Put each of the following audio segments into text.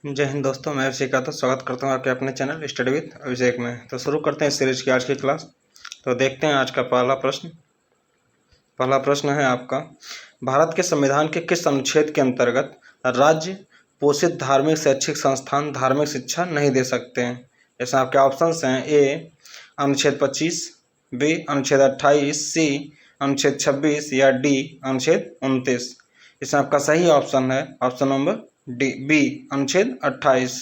जय हिंद दोस्तों, मैं अभिषेक का स्वागत करता हूँ आपके अपने चैनल स्टडी विद अभिषेक में। तो शुरू करते हैं सीरीज की आज की क्लास। तो देखते हैं आज का पहला प्रश्न है आपका, भारत के संविधान के किस अनुच्छेद के अंतर्गत राज्य पोषित धार्मिक शैक्षिक संस्थान धार्मिक शिक्षा नहीं दे सकते हैं? इसमें आपके ऑप्शंस हैं ए अनुच्छेद 25, बी अनुच्छेद 28, सी अनुच्छेद 26 या डी अनुच्छेद 29। इसमें आपका सही ऑप्शन है ऑप्शन नंबर डी बी अनुच्छेद 28।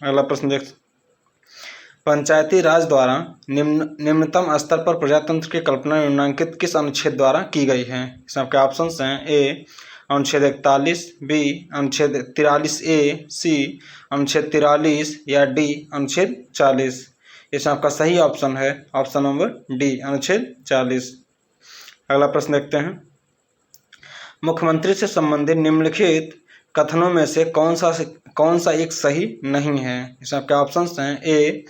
अगला प्रश्न देख, पंचायती राज द्वारा निम्नतम स्तर पर प्रजातंत्र की कल्पना निम्नांकित किस अनुच्छेद द्वारा की गई है? इसमें आपके ऑप्शंस हैं ए अनुच्छेद 41, बी अनुच्छेद 43 ए, सी अनुच्छेद 43 या डी अनुच्छेद 40। इसमें आपका सही ऑप्शन है ऑप्शन नंबर डी अनुच्छेद 40। अगला प्रश्न देखते हैं, मुख्यमंत्री से संबंधित निम्नलिखित कथनों में से कौन सा एक सही नहीं है? इसमें आपके ऑप्शंस हैं ए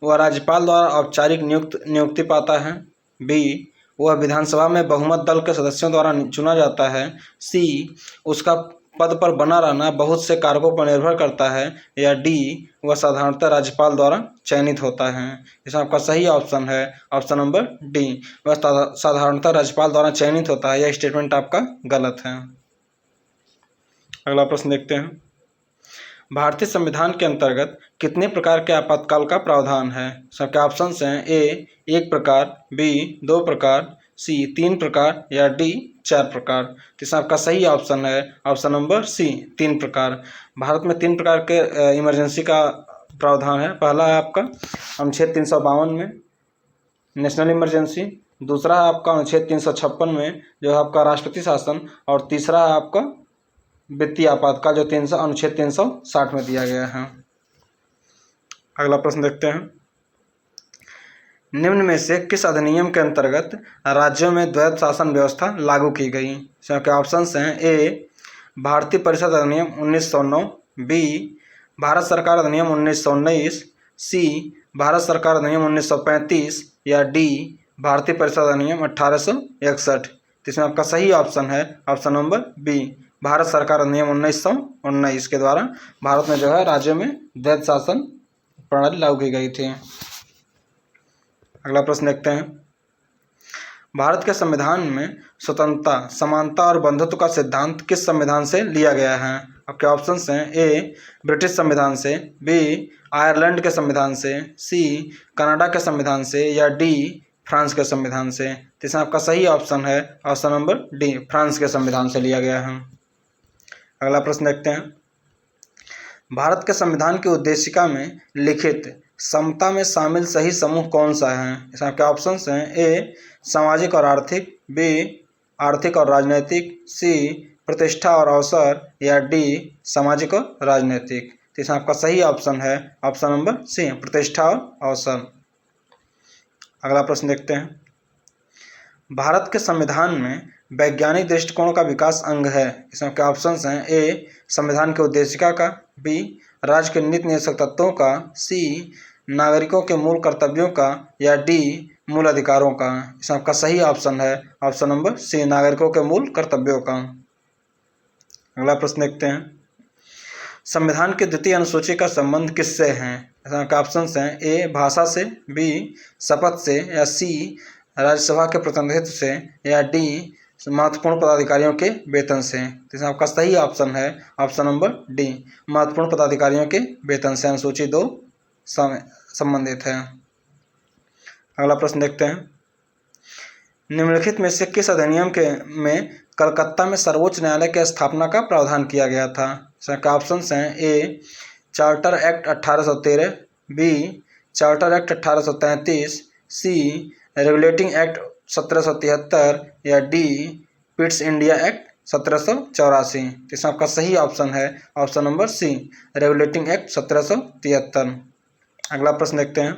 वह राज्यपाल द्वारा औपचारिक नियुक्ति पाता है, बी वह विधानसभा में बहुमत दल के सदस्यों द्वारा चुना जाता है, सी उसका पद पर बना रहना बहुत से कारकों पर निर्भर करता है, या डी वह साधारणतः राज्यपाल द्वारा चयनित होता है। इसमें आपका सही ऑप्शन है ऑप्शन नंबर डी, वह साधारणतः राज्यपाल द्वारा चयनित होता है। यह स्टेटमेंट आपका गलत है। अगला प्रश्न देखते हैं, भारतीय संविधान के अंतर्गत कितने प्रकार के आपातकाल का प्रावधान है? सबके ऑप्शंस हैं ए 1 प्रकार, बी 2 प्रकार, सी 3 प्रकार या डी 4 प्रकार। तो इसमें आपका सही ऑप्शन है ऑप्शन नंबर सी 3 प्रकार। भारत में 3 प्रकार के इमरजेंसी का प्रावधान है। पहला है आपका अनुच्छेद 352 में नेशनल इमरजेंसी, दूसरा है आपका अनुच्छेद 356 में जो है आपका राष्ट्रपति शासन, और तीसरा है आपका वित्तीय आपातकाल जो अनुच्छेद 360 में दिया गया है। अगला प्रश्न देखते हैं, निम्न में से किस अधिनियम के अंतर्गत राज्यों में द्वैध शासन व्यवस्था लागू की गई? इसके ऑप्शंस हैं ए भारतीय परिषद अधिनियम 1909, बी भारत सरकार अधिनियम 1919, सी भारत सरकार अधिनियम 1935 या डी भारतीय परिषद अधिनियम 1861। इसमें आपका सही ऑप्शन है ऑप्शन नंबर बी भारत सरकार अधिनियम 1919 के द्वारा भारत में जो है राज्यों में द्वैध शासन प्रणाली लागू की गई थी। अगला प्रश्न देखते हैं, भारत के संविधान में स्वतंत्रता, समानता और बंधुत्व का सिद्धांत किस संविधान से लिया गया है? आपके ऑप्शंस हैं ए ब्रिटिश संविधान से, बी आयरलैंड के संविधान से, सी कनाडा के संविधान से या डी फ्रांस के संविधान से। इसमें आपका सही ऑप्शन है ऑप्शन नंबर डी फ्रांस के संविधान से लिया गया है। अगला प्रश्न देखते हैं, भारत के संविधान की उद्देशिका में लिखित समता में शामिल सही समूह कौन सा है? इसमें आपके ऑप्शंस हैं ए सामाजिक और आर्थिक, बी आर्थिक और राजनैतिक, सी प्रतिष्ठा और अवसर या डी सामाजिक और राजनैतिक। तो इसमें आपका सही ऑप्शन है ऑप्शन नंबर सी प्रतिष्ठा और अवसर। अगला प्रश्न देखते हैं, भारत के संविधान में वैज्ञानिक दृष्टिकोण का विकास अंग है। इसमें आपके ऑप्शंस हैं ए संविधान के उद्देशिका का, बी राज्य के नीति निर्देशक तत्वों का, सी नागरिकों के मूल कर्तव्यों का या डी मूल अधिकारों का। इसमें आपका सही ऑप्शन है ऑप्शन नंबर सी नागरिकों के मूल कर्तव्यों का। अगला प्रश्न देखते हैं, संविधान की द्वितीय अनुसूची का संबंध किससे है? इसमें आपके ऑप्शंस हैं ए भाषा से, बी शपथ से या सी राज्यसभा के प्रतिनिधित्व से या डी महत्वपूर्ण पदाधिकारियों के वेतन से। तो इसमें आपका सही ऑप्शन है ऑप्शन नंबर डी महत्वपूर्ण पदाधिकारियों के वेतन से अनुसूची 2 संबंधित है। अगला प्रश्न देखते हैं, निम्नलिखित में से किस अधिनियम में कलकत्ता में सर्वोच्च न्यायालय की स्थापना का प्रावधान किया गया था? इसके ऑप्शंस हैं A charter act 1813, B charter act 1833, C regulating act 1773 या डी पिट्स इंडिया एक्ट 1784। इसमें आपका सही ऑप्शन है option number C regulating act 1773। अगला प्रश्न देखते हैं,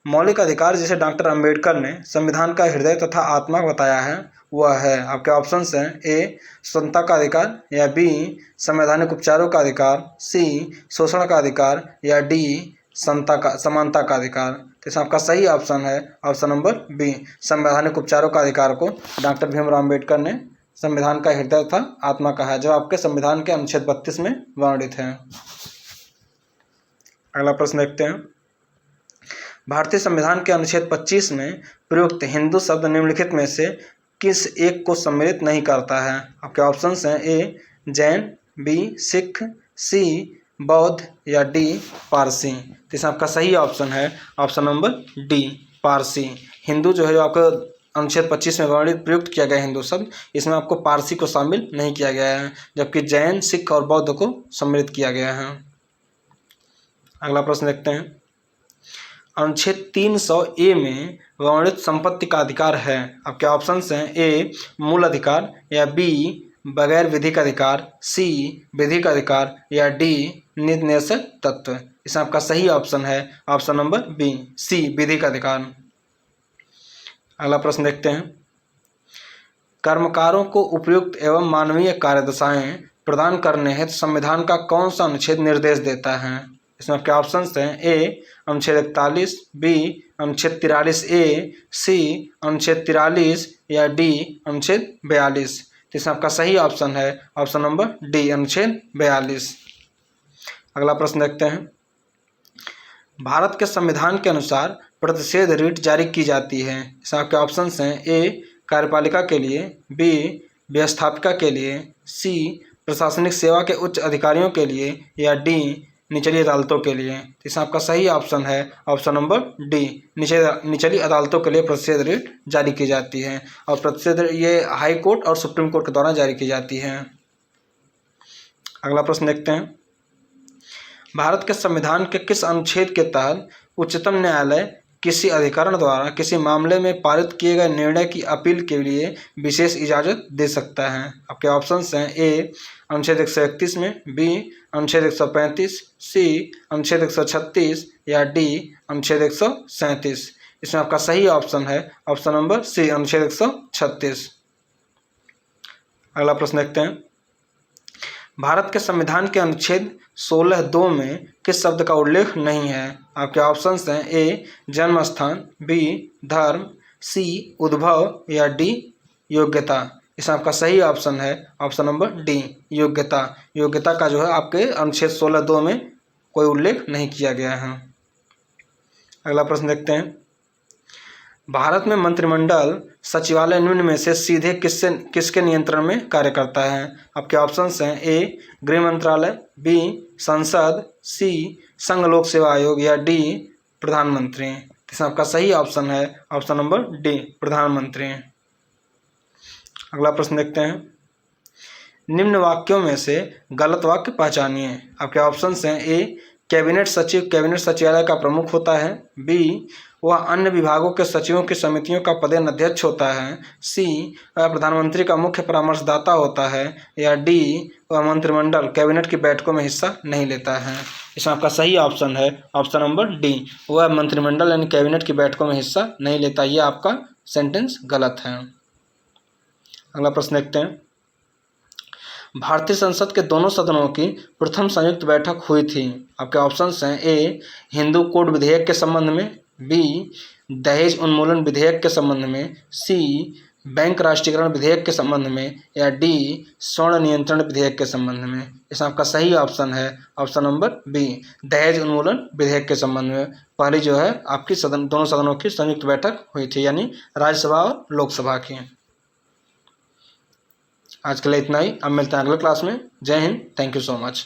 मौलिक अधिकार जिसे डॉक्टर अंबेडकर ने संविधान का हृदय तथा आत्मा बताया है वह है? आपके ऑप्शंस हैं ए स्वतंत्रता का अधिकार या बी संवैधानिक उपचारों का अधिकार, सी शोषण का अधिकार या डी समानता का अधिकार। तो इसमें आपका सही ऑप्शन है ऑप्शन नंबर बी संवैधानिक उपचारों का अधिकार को डॉक्टर भीमराव अम्बेडकर ने संविधान का हृदय तथा आत्मा कहा है, जो आपके संविधान के अनुच्छेद 32 में वर्णित है। अगला प्रश्न देखते हैं। भारतीय संविधान के अनुच्छेद 25 में प्रयुक्त हिंदू शब्द निम्नलिखित में से किस एक को सम्मिलित नहीं करता है? आपके ऑप्शंस हैं ए जैन, बी सिख, सी बौद्ध या डी पारसी। तो इसमें आपका सही ऑप्शन है option number D Parsi. Hindu जो है जो आपका अनुच्छेद 25 में वर्णित प्रयुक्त किया गया हिंदू शब्द, इसमें आपको पारसी को शामिल नहीं किया गया है, जबकि जैन, सिख और बौद्ध को सम्मिलित किया गया है। अगला प्रश्न देखते हैं। अनुच्छेद 300A में वर्णित संपत्ति का अधिकार है। आपके ऑप्शंस हैं ए मूल अधिकार या बी बगैर विधिक अधिकार, सी विधिक अधिकार या डी निर्देशक तत्व। इसमें आपका सही ऑप्शन है ऑप्शन नंबर बी सी विधिक अधिकार। अगला प्रश्न देखते हैं। कर्मकारों को उपयुक्त एवं मानवीय कार्यदशाएं प्रदान करने हेतु संविधान का कौन सा अनुच्छेद निर्देश देता है? इसमें आपके ऑप्शंस हैं ए अनुच्छेद 41, बी अनुच्छेद 43A, सी अनुच्छेद 43 या डी अनुच्छेद 42। तो इसमें आपका सही ऑप्शन है ऑप्शन नंबर डी अनुच्छेद 42। अगला प्रश्न देखते हैं। भारत के संविधान के अनुसार प्रतिषेध रीट जारी की जाती है। इसमें आपके ऑप्शंस हैं ए कार्यपालिका के लिए, बी व्यवस्थापिका के लिए, सी प्रशासनिक सेवा के उच्च अधिकारियों के लिए या डी निचली अदालतों के लिए। इसमें आपका सही ऑप्शन है ऑप्शन नंबर डी निचली अदालतों के लिए प्रतिषेध रीट जारी की जाती है, और प्रतिषेध ये हाई कोर्ट और सुप्रीम कोर्ट के द्वारा जारी की जाती है। अगला प्रश्न देखते हैं। भारत के संविधान के किस अनुच्छेद के तहत उच्चतम न्यायालय किसी अधिकरण द्वारा किसी मामले में पारित किए गए निर्णय की अपील के लिए विशेष इजाज़त दे सकता है? आपके ऑप्शंस हैं ए अनुच्छेद 131 में, बी अनुच्छेद 135, सी अनुच्छेद 136 या डी अनुच्छेद 137। इसमें आपका सही ऑप्शन है ऑप्शन नंबर सी अनुच्छेद 136। अगला प्रश्न देखते हैं। भारत के संविधान के अनुच्छेद 16(2) में किस शब्द का उल्लेख नहीं है? आपके ऑप्शंस हैं ए जन्म स्थान, बी धर्म, सी उद्भव या डी योग्यता। इसमें आपका सही ऑप्शन है ऑप्शन नंबर डी योग्यता। योग्यता का जो है आपके अनुच्छेद 16(2) में कोई उल्लेख नहीं किया गया है। अगला प्रश्न देखते हैं। भारत में मंत्रिमंडल सचिवालय निम्न में से सीधे किसके नियंत्रण में कार्य करता है? आपके ऑप्शंस हैं ए गृह मंत्रालय, बी संसद, सी संघ लोक सेवा आयोग या डी प्रधानमंत्री। इसमें आपका सही ऑप्शन है ऑप्शन नंबर डी प्रधानमंत्री। अगला प्रश्न देखते हैं। निम्न वाक्यों में से गलत वाक्य पहचानिए। आपके ऑप्शंस हैं ए कैबिनेट सचिव कैबिनेट सचिवालय का प्रमुख होता है, बी वह अन्य विभागों के सचिवों की समितियों का पदेन अध्यक्ष होता है, सी वह प्रधानमंत्री का मुख्य परामर्शदाता होता है या डी वह मंत्रिमंडल कैबिनेट की बैठकों में हिस्सा नहीं लेता है। इसमें आपका सही ऑप्शन है ऑप्शन नंबर डी वह मंत्रिमंडल यानी कैबिनेट की बैठकों में हिस्सा नहीं लेता। ये आपका सेंटेंस गलत है। अगला प्रश्न देखते हैं। भारतीय संसद के दोनों सदनों की प्रथम संयुक्त बैठक हुई थी। आपके ऑप्शंस हैं ए हिंदू कोड विधेयक के संबंध में, बी दहेज उन्मूलन विधेयक के संबंध में, सी बैंक राष्ट्रीयकरण विधेयक के संबंध में या डी स्वर्ण नियंत्रण विधेयक के संबंध में। इसमें आपका सही ऑप्शन है ऑप्शन नंबर बी दहेज उन्मूलन विधेयक के संबंध में। पहली जो है आपकी दोनों सदनों की संयुक्त बैठक हुई थी, यानी राज्यसभा और लोकसभा की। आज के लिए इतना ही। अब मिलते हैं अगले क्लास में। जय Hind. Thank you so much.